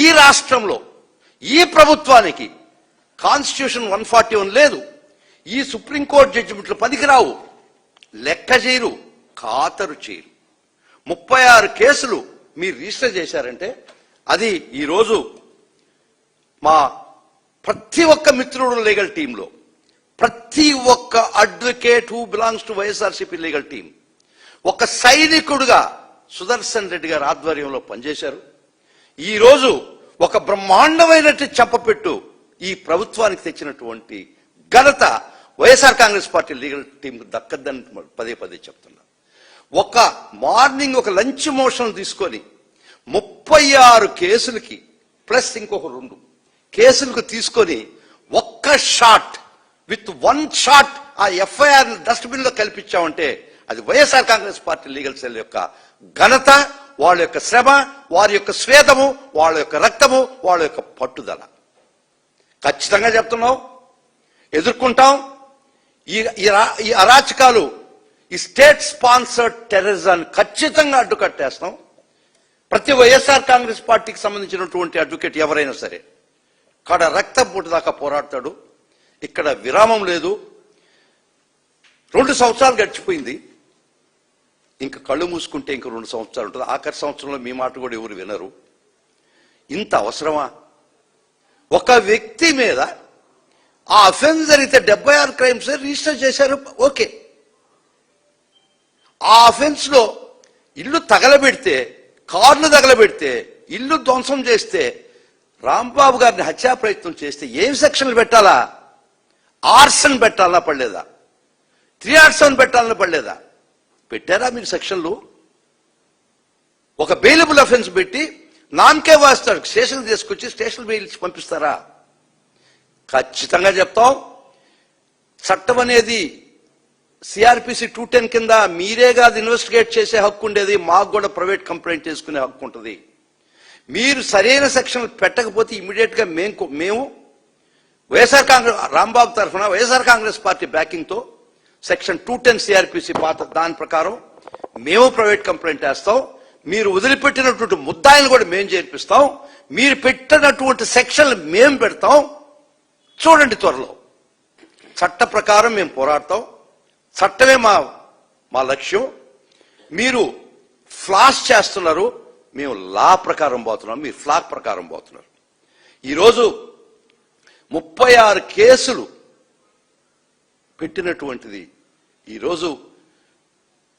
ఈ రాష్ట్రంలో ఈ ప్రభుత్వానికి కాన్స్టిట్యూషన్ 141 లేదు. ఈ సుప్రీంకోర్టు జడ్జిమెంట్లు పనికిరావు, లెక్క చేయరు, ఖాతరు చేయరు. 36 కేసులు మీరు రిజిస్టర్ చేశారంటే అది ఈరోజు మా ప్రతి ఒక్క మిత్రుడు లీగల్ టీంలో ప్రతి ఒక్క advocate who belongs to YSRCP legal team ఒక సైనికుడుగా సుదర్శన్ రెడ్డి గారి ఆధ్వర్యంలో పనిచేశారు. ఈరోజు ఒక బ్రహ్మాండమైనట్టు చెప్పపెట్టు ఈ ప్రభుత్వానికి తెచ్చినటువంటి ఘనత YSR Congress party legal team దక్కద్దని పదే పదే చెప్తున్నా. ఒక మార్నింగ్ ఒక లంచ్ మోషన్ తీసుకొని 36 కేసులకి ప్లస్ ఇంకొక 2 కేసులకు తీసుకొని ఒక్క షాట్ విత్ 1 షాట్ ఆ ఎఫ్ఐఆర్ డస్ట్బిన్ లో కల్పించామంటే అది YSR Congress party legal cell యొక్క ఘనత, వాళ్ళ యొక్క శ్రమ, వారి యొక్క స్వేదము, వాళ్ళ యొక్క రక్తము, వాళ్ళ యొక్క పట్టుదల. ఖచ్చితంగా చెప్తున్నాం, ఎదుర్కొంటాం. ఈ అరాచకాలు, ఈ స్టేట్ స్పాన్సర్డ్ టెర్రరిజాన్ని ఖచ్చితంగా అడ్డుకట్టేస్తాం. ప్రతి వైఎస్ఆర్ కాంగ్రెస్ పార్టీకి సంబంధించినటువంటి అడ్వకేట్ ఎవరైనా సరే కడ రక్తం పూట దాకా పోరాడతాడు. ఇక్కడ విరామం లేదు. 2 సంవత్సరాలు గడిచిపోయింది, ఇంకా కళ్ళు మూసుకుంటే ఇంక 2 సంవత్సరాలు ఉంటుంది. ఆఖరి సంవత్సరంలో మీ మాట కూడా ఎవరు వినరు. ఇంత అవసరమా? ఒక వ్యక్తి మీద ఆ అఫెన్స్ జరిగితే 76 క్రైమ్స్ రిజిస్టర్ చేశారు, ఓకే. ఆ అఫెన్స్ లో ఇల్లు తగలబెడితే, కార్లు తగలబెడితే, ఇల్లు ధ్వంసం చేస్తే, రాంబాబు గారిని హత్యా ప్రయత్నం చేస్తే ఏం సెక్షన్లు పెట్టాలా? ఆర్సన్ పెట్టాలన్నా పడలేదా? 307 పెట్టాలన్నా పడలేదా? పెట్టారా మీరు సెక్షన్లు? ఒక బెయిలబుల్ అఫెన్స్ పెట్టి నామకే వాస్తాడు, స్టేషన్ తీసుకొచ్చి స్టేషన్ బెయిల్ పంపిస్తారా? ఖచ్చితంగా చెప్తాం. చట్టం అనేది సిఆర్పిసి 210 కింద మీరే కాదు ఇన్వెస్టిగేట్ చేసే హక్కు ఉండేది, మాకు కూడా ప్రైవేట్ కంప్లైంట్ చేసుకునే హక్కు ఉంటుంది. మీరు సరైన సెక్షన్ పెట్టకపోతే ఇమీడియట్ గా మేము వైఎస్ఆర్ కాంగ్రెస్ రాంబాబు తరఫున వైఎస్ఆర్ కాంగ్రెస్ పార్టీ బ్యాకింగ్ తో సెక్షన్ 210 సిఆర్పిసి పాత దాని ప్రకారం మేము ప్రైవేట్ కంప్లైంట్ వేస్తాం. మీరు వదిలిపెట్టినటువంటి ముద్దాయిని కూడా మేము చేర్పిస్తాం. మీరు పెట్టినటువంటి సెక్షన్లు మేము పెడతాం. చూడండి, త్వరలో చట్ట ప్రకారం మేము పోరాడతాం. చట్టమే మా లక్ష్యం. మీరు ఫ్లాష్ చేస్తున్నారు, మేము లా ప్రకారం పోతున్నాం, మీరు ఫ్లాగ్ ప్రకారం పోతున్నారు. ఈరోజు 36 కేసులు పెట్టినటువంటిది ఈరోజు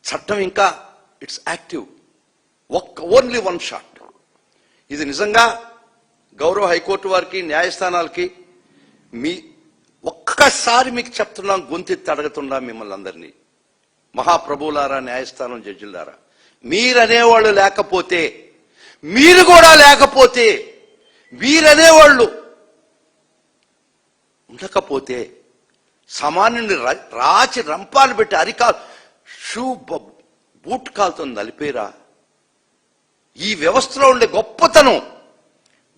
చట్టం ఇంకా ఇట్స్ యాక్టివ్. Only 1 shot. ఇది నిజంగా గౌరవ హైకోర్టు వారికి, న్యాయస్థానాలకి ఒక్కసారి మీకు చెప్తున్నాం, గొంతెత్తి అడుగుతున్నా మిమ్మల్ని అందరినీ, మహాప్రభువులారా, న్యాయస్థానం జడ్జిలారా, మీరనేవాళ్ళు లేకపోతే, మీరు కూడా లేకపోతే, మీరనేవాళ్ళు ఉండకపోతే సామాన్యుని రాచి రంపాలు పెట్టి అరికాలు బూట్ కాలుతో నలిపేరా? ఈ వ్యవస్థలో ఉండే గొప్పతనం,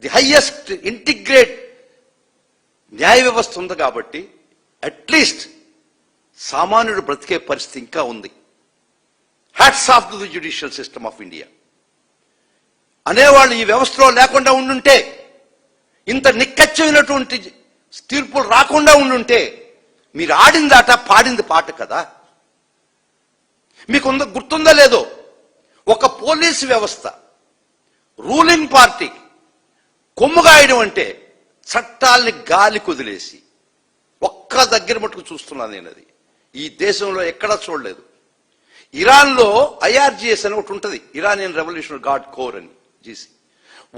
ది హైయెస్ట్ ఇంటిగ్రేట్ న్యాయ వ్యవస్థ ఉంది కాబట్టి అట్లీస్ట్ సామాన్యుడు బ్రతికే పరిస్థితి ఇంకా ఉంది. Hats off to the judicial system of India అనేవాళ్ళు ఈ వ్యవస్థలో లేకుండా ఉండుంటే, ఇంత నిక్కచ్చమైనటువంటి తీర్పులు రాకుండా ఉండుంటే, మీరు ఆడింది ఆట, పాడింది పాట కదా. మీకు గుర్తుందా లేదో, ఒక పోలీసు వ్యవస్థ రూలింగ్ పార్టీకి కొమ్ముగాయడం అంటే చట్టాలని గాలి కుదిలేసి ఒక్క దగ్గర మటుకు చూస్తున్నాను నేను. అది ఈ దేశంలో ఎక్కడా చూడలేదు. ఇరాన్లో ఐఆర్జిఎస్ అని ఒకటి ఉంటుంది, ఇరానియన్ రెవల్యూషనరీ గార్డ్ కోర్ అని, జీసీ.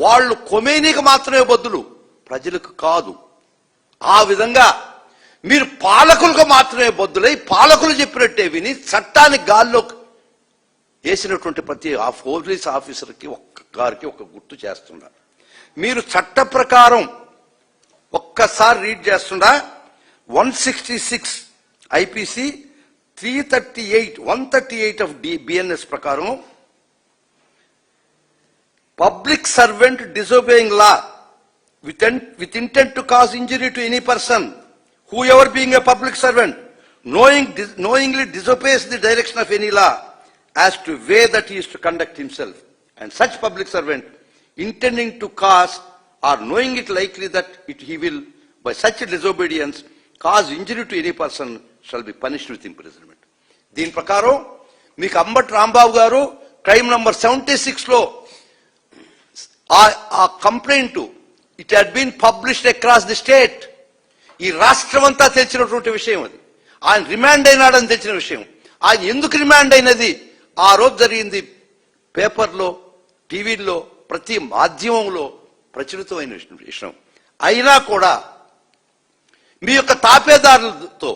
వాళ్ళు కొమేనీకి మాత్రమే బదులు, ప్రజలకు కాదు. ఆ విధంగా మీరు పాలకులకు మాత్రమే బద్దులై పాలకులు చెప్పినట్టే విని చట్టాన్ని గాల్లో వేసినటువంటి ప్రతి పోలీస్ ఆఫీసర్కి గారికి ఒక గుర్తు చేస్తున్నారు. మీరు చట్ట ప్రకారం ఒక్కసారి రీడ్ చేస్తుండా 166 ఐపీసీ 138 ఆఫ్ బిఎన్ఎస్ ప్రకారం public servant డిసోబేయింగ్ law with intent to cause injury to any person, whoever being a public servant knowingly disobeys the direction of any law as to way that he is to conduct himself, and such public servant intending to cause or knowing it likely that he will, by such a disobedience, cause injury to any person shall be punished with imprisonment. దీని ప్రకారం మీకు అంబటి రాంబాబు గారు crime number 76లో ఆ complaint it had been published across the state. ఈ రాష్ట్రం అంతా తెలిసినటువంటి విషయం అది. ఆయన రిమాండ్ అయినాడని తెలిసిన విషయం. ఆయన ఎందుకు రిమాండ్ అయినది ఆ రోజు జరిగింది పేపర్లో, టీవీల్లో, ప్రతి మాధ్యమంలో ప్రచురితమైన విషయం. అయినా కూడా మీ యొక్క తాపేదారులతో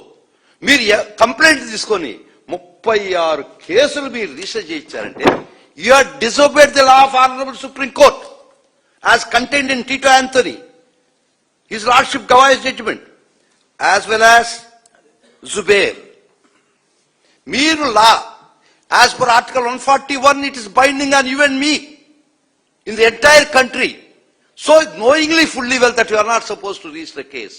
మీరు కంప్లైంట్ తీసుకొని 36 కేసులు మీరు రిజిస్టర్ చేయించారంటే you are disobeyed the law of honourable supreme court as contained in Tito Anthony his lordship Gavai's judgement as well as Zubair. మీరు law as per article 141 it is binding on you and మీ in the entire country. So knowingly fully well that you are not supposed to register a case,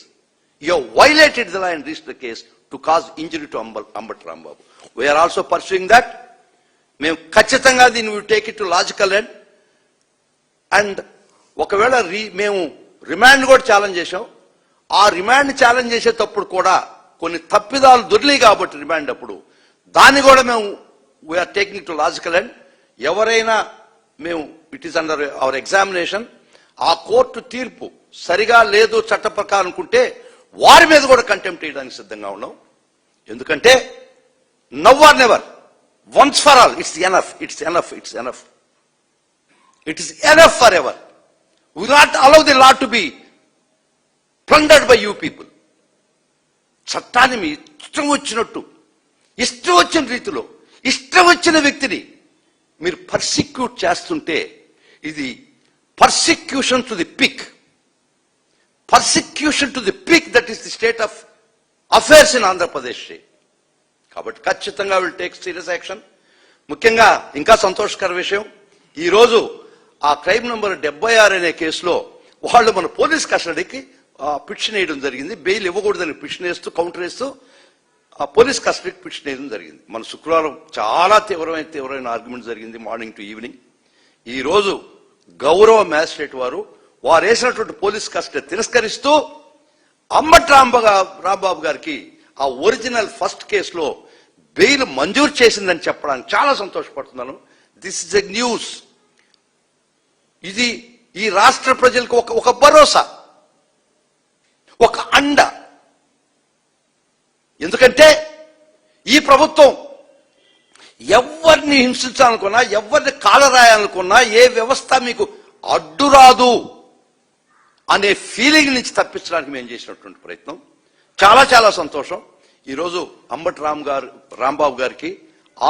you have violated the law and registered the case to cause injury to Ambati Rambabu. We are also pursuing that. మేము ఖచ్చితంగా దీన్ని we take it to logical end. And ఒకవేళ మేము remand కూడా challenge చేశాం. ఆ remand challenge చేసేటప్పుడు కూడా కొన్ని తప్పిదాలు దొరికాయి కాబట్టి రిమాండ్ అప్పుడు దాన్ని కూడా మేము we're taking to logical end. ఎవరైనా మేము it is under our examination. ఆ కోర్టు తీర్పు సరిగా లేదు చట్ట ప్రకారం అనుకుంటే వారి మీద కూడా కంటెంప్ట్ చేయడానికి సిద్ధంగా ఉన్నాం. ఎందుకంటే now or never, once for all, it's enough, it's enough, it's enough, it is enough for ever. We not allow the law to be plundered by you people. చట్టాన్ని మీ ఇష్టం వచ్చినట్టు, ఇష్టం వచ్చిన రీతిలో, ఇష్టం వచ్చిన వ్యక్తిని మీరు పర్సిక్యూట్ చేస్తుంటే ఇది persecution to the peak, persecution to the peak. That is the state of affairs in Andhra Pradesh. కాబట్టి ఖచ్చితంగా విల్ టేక్ సీరియస్ యాక్షన్. ముఖ్యంగా ఇంకా సంతోషకర విషయం, ఈరోజు ఆ క్రైమ్ నంబర్ 76 అనే కేసులో వాళ్ళు మన పోలీస్ కస్టడీకి పిటిషన్ వేయడం జరిగింది. బెయిల్ ఇవ్వకూడదని పిటిషన్ వేస్తూ, కౌంటర్ వేస్తూ ఆ పోలీస్ కస్టడీకి పిటిషన్ వేయడం జరిగింది. మన శుక్రవారం చాలా తీవ్రమైన ఆర్గ్యుమెంట్ జరిగింది మార్నింగ్ టు ఈవినింగ్. ఈ రోజు గౌరవ మ్యాజిస్ట్రేట్ వారు వేసినటువంటి పోలీస్ కస్టడీ తిరస్కరిస్తూ అంబటి రాంబాబు గారికి ఆ ఒరిజినల్ ఫస్ట్ కేసులో బెయిల్ మంజూరు చేసిందని చెప్పడానికి చాలా సంతోషపడుతున్నాను. This is a news. ఇది ఈ రాష్ట్ర ప్రజలకు ఒక భరోసా, ఒక అండ. ఎందుకంటే ఈ ప్రభుత్వం ఎవరిని హింసించాలనుకున్నా, ఎవరిని కాలరాయాలనుకున్నా, ఏ వ్యవస్థ మీకు అడ్డు రాదు అనే ఫీలింగ్ నుంచి తప్పించడానికి మేము చేసినటువంటి ప్రయత్నం. చాలా చాలా సంతోషం. ఈరోజు అంబటి రాంబాబు గారికి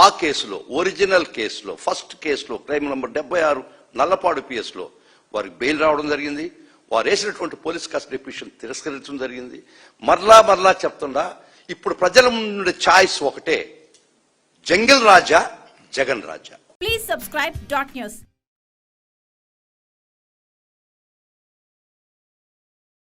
ఆ కేసులో, ఒరిజినల్ కేసులో, ఫస్ట్ కేసులో, క్రైమ్ నంబర్ 76 నల్లపాడు పిఎస్లో వారికి బెయిల్ రావడం జరిగింది. వారు వేసినటువంటి పోలీస్ కస్టడీ పిటిషన్ తిరస్కరించడం జరిగింది. మరలా చెప్తుండా, ఇప్పుడు ప్రజల ముందు ఛాయిస్ ఒకటే, jungle Raja, Jagan Raja. Please subscribe .news.